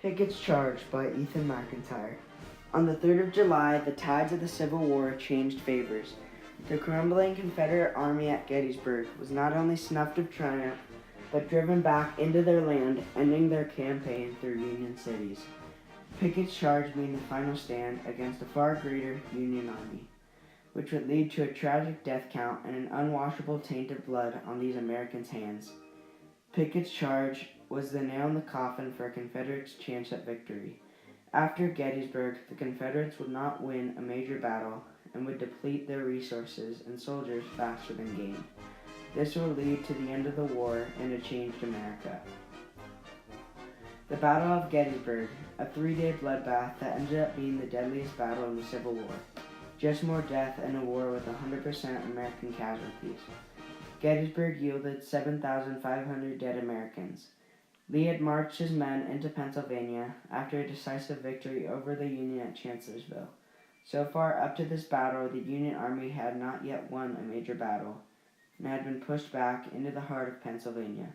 Pickett's Charge by Ethan McIntyre. On the 3rd of July, the tides of the Civil War changed favors. The crumbling Confederate army at Gettysburg was not only snuffed of triumph, but driven back into their land, ending their campaign through Union cities. Pickett's charge being the final stand against a far greater Union army, which would lead to a tragic death count and an unwashable taint of blood on these Americans' hands. Pickett's charge was the nail in the coffin for a Confederate's chance at victory. After Gettysburg, the Confederates would not win a major battle and would deplete their resources and soldiers faster than gained. This would lead to the end of the war and a changed America. The Battle of Gettysburg, a 3-day bloodbath that ended up being the deadliest battle in the Civil War. Just more death and a war with 100% American casualties. Gettysburg yielded 7,500 dead Americans. Lee had marched his men into Pennsylvania after a decisive victory over the Union at Chancellorsville. So far up to this battle, the Union Army had not yet won a major battle and had been pushed back into the heart of Pennsylvania.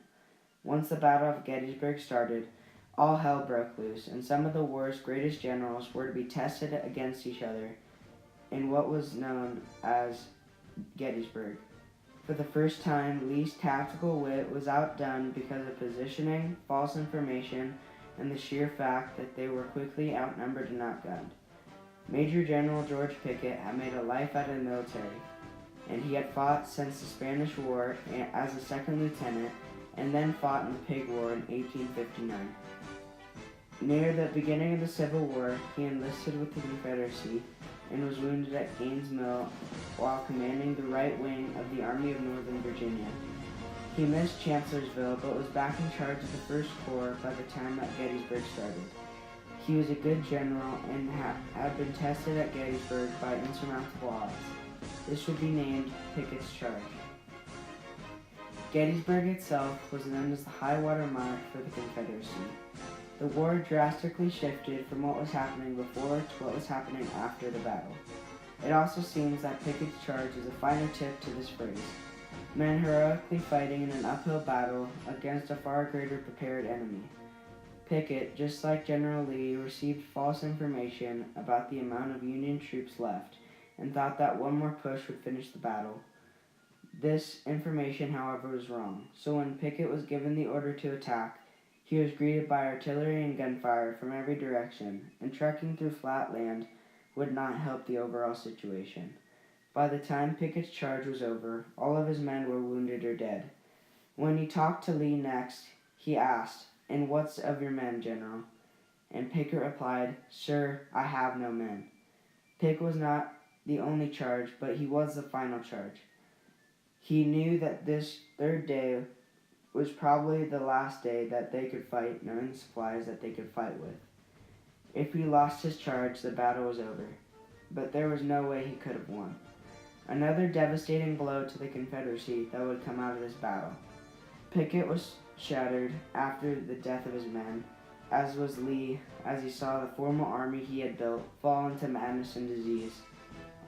Once the Battle of Gettysburg started, all hell broke loose, and some of the war's greatest generals were to be tested against each other in what was known as Gettysburg. For the first time, Lee's tactical wit was outdone because of positioning, false information, and the sheer fact that they were quickly outnumbered and outgunned. Major General George Pickett had made a life out of the military, and he had fought since the Spanish War as a second lieutenant, and then fought in the Pig War in 1859. Near the beginning of the Civil War, he enlisted with the Confederacy and was wounded at Gaines' Mill while commanding the right wing of the Army of Northern Virginia. He missed Chancellorsville, but was back in charge of the 1st Corps by the time that Gettysburg started. He was a good general and had been tested at Gettysburg by insurmountable odds. This would be named Pickett's Charge. Gettysburg itself was known as the high water mark for the Confederacy. The war drastically shifted from what was happening before to what was happening after the battle. It also seems that Pickett's charge is a finer tip to this phrase. Men heroically fighting in an uphill battle against a far greater prepared enemy. Pickett, just like General Lee, received false information about the amount of Union troops left and thought that one more push would finish the battle. This information, however, was wrong, so when Pickett was given the order to attack, he was greeted by artillery and gunfire from every direction, and trekking through flat land would not help the overall situation. By the time Pickett's charge was over, all of his men were wounded or dead. When he talked to Lee next, he asked, "And what's of your men, General?" And Pickett replied, "Sir, I have no men." Pickett was not the only charge, but he was the final charge. He knew that this 3rd day was probably the last day that they could fight, knowing the supplies that they could fight with. If he lost his charge, the battle was over, but there was no way he could have won. Another devastating blow to the Confederacy that would come out of this battle. Pickett was shattered after the death of his men, as was Lee, as he saw the formal army he had built fall into madness and disease.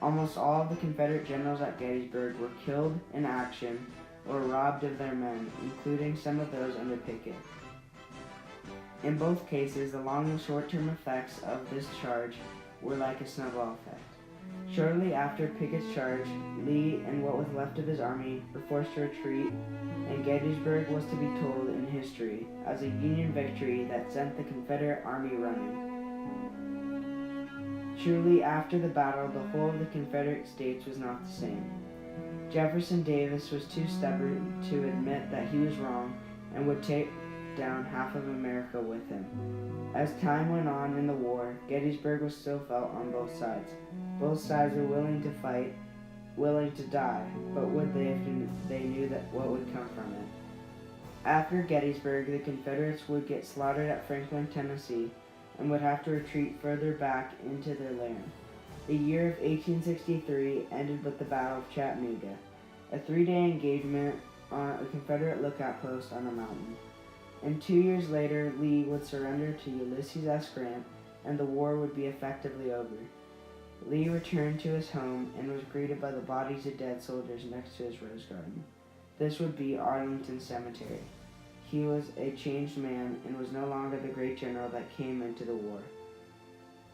Almost all of the Confederate generals at Gettysburg were killed in action or robbed of their men, including some of those under Pickett. In both cases, the long and short-term effects of this charge were like a snowball effect. Shortly after Pickett's charge, Lee and what was left of his army were forced to retreat, and Gettysburg was to be told in history as a Union victory that sent the Confederate army running. Truly, after the battle, the whole of the Confederate States was not the same. Jefferson Davis was too stubborn to admit that he was wrong and would take down half of America with him. As time went on in the war, Gettysburg was still felt on both sides. Both sides were willing to fight, willing to die, but would they if they knew that what would come from it? After Gettysburg, the Confederates would get slaughtered at Franklin, Tennessee, and would have to retreat further back into their land. The year of 1863 ended with the Battle of Chattanooga, a 3-day engagement on a Confederate lookout post on a mountain. And 2 years later, Lee would surrender to Ulysses S. Grant, and the war would be effectively over. Lee returned to his home and was greeted by the bodies of dead soldiers next to his rose garden. This would be Arlington Cemetery. He was a changed man and was no longer the great general that came into the war.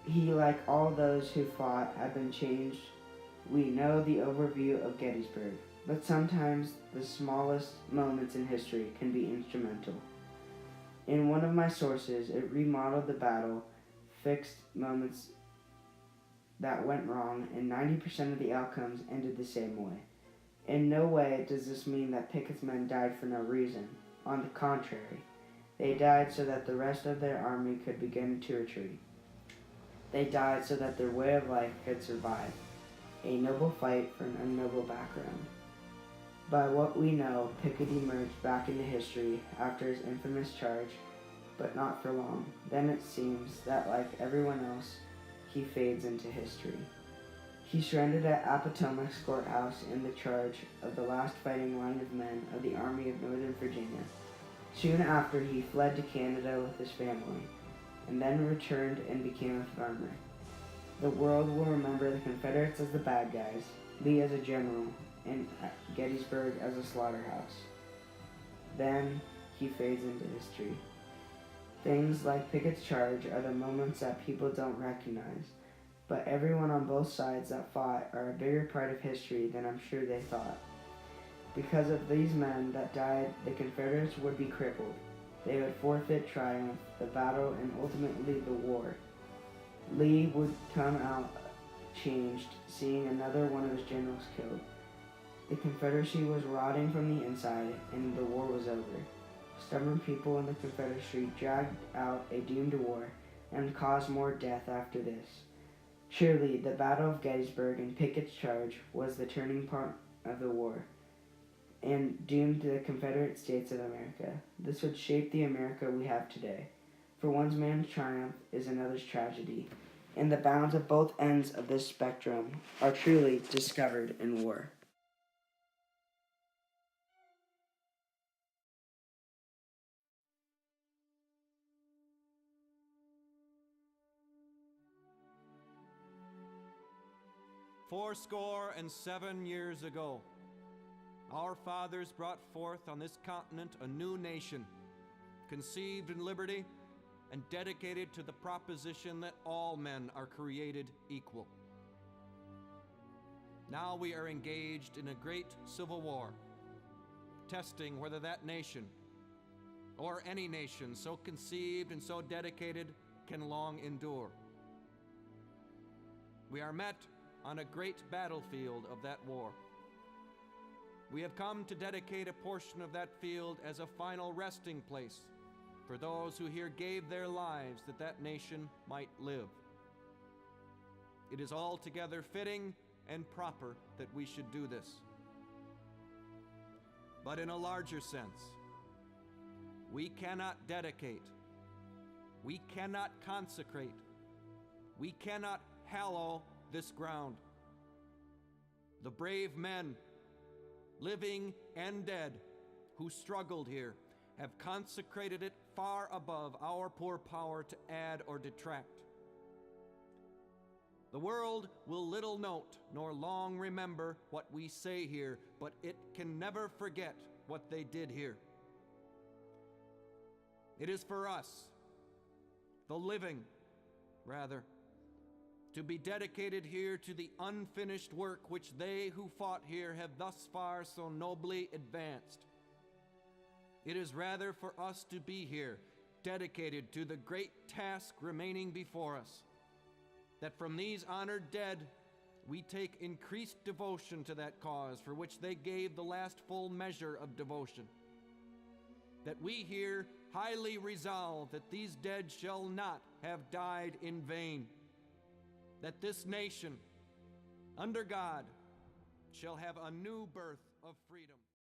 He, like all those who fought, had been changed. We know the overview of Gettysburg, but sometimes the smallest moments in history can be instrumental. In one of my sources, it remodeled the battle, fixed moments that went wrong, and 90% of the outcomes ended the same way. In no way does this mean that Pickett's men died for no reason. On the contrary, they died so that the rest of their army could begin to retreat. They died so that their way of life could survive. A noble fight for an unnoble background. By what we know, Pickett emerged back into history after his infamous charge, but not for long. Then it seems that, like everyone else, he fades into history. He surrendered at Appomattox Courthouse in the charge of the last fighting line of men of the Army of Northern Virginia. Soon after, he fled to Canada with his family, and then returned and became a farmer. The world will remember the Confederates as the bad guys, Lee as a general, and Gettysburg as a slaughterhouse. Then he fades into history. Things like Pickett's charge are the moments that people don't recognize, but everyone on both sides that fought are a bigger part of history than I'm sure they thought. Because of these men that died, the Confederates would be crippled. They would forfeit triumph, the battle, and ultimately the war. Lee would come out changed, seeing another one of his generals killed. The Confederacy was rotting from the inside, and the war was over. Stubborn people in the Confederacy dragged out a doomed war and caused more death after this. Surely, the Battle of Gettysburg and Pickett's charge was the turning point of the war, and doomed the Confederate States of America. This would shape the America we have today. For one man's triumph is another's tragedy, and the bounds of both ends of this spectrum are truly discovered in war. Fourscore and 7 years ago, our fathers brought forth on this continent a new nation, conceived in liberty and dedicated to the proposition that all men are created equal. Now we are engaged in a great civil war, testing whether that nation, or any nation so conceived and so dedicated, can long endure. We are met on a great battlefield of that war. We have come to dedicate a portion of that field as a final resting place for those who here gave their lives that that nation might live. It is altogether fitting and proper that we should do this. But in a larger sense, we cannot dedicate, we cannot consecrate, we cannot hallow this ground. The brave men, living and dead, who struggled here, have consecrated it far above our poor power to add or detract. The world will little note nor long remember what we say here, but it can never forget what they did here. It is for us, the living, rather, to be dedicated here to the unfinished work which they who fought here have thus far so nobly advanced. It is rather for us to be here, dedicated to the great task remaining before us, that from these honored dead we take increased devotion to that cause for which they gave the last full measure of devotion, that we here highly resolve that these dead shall not have died in vain, that this nation, under God, shall have a new birth of freedom.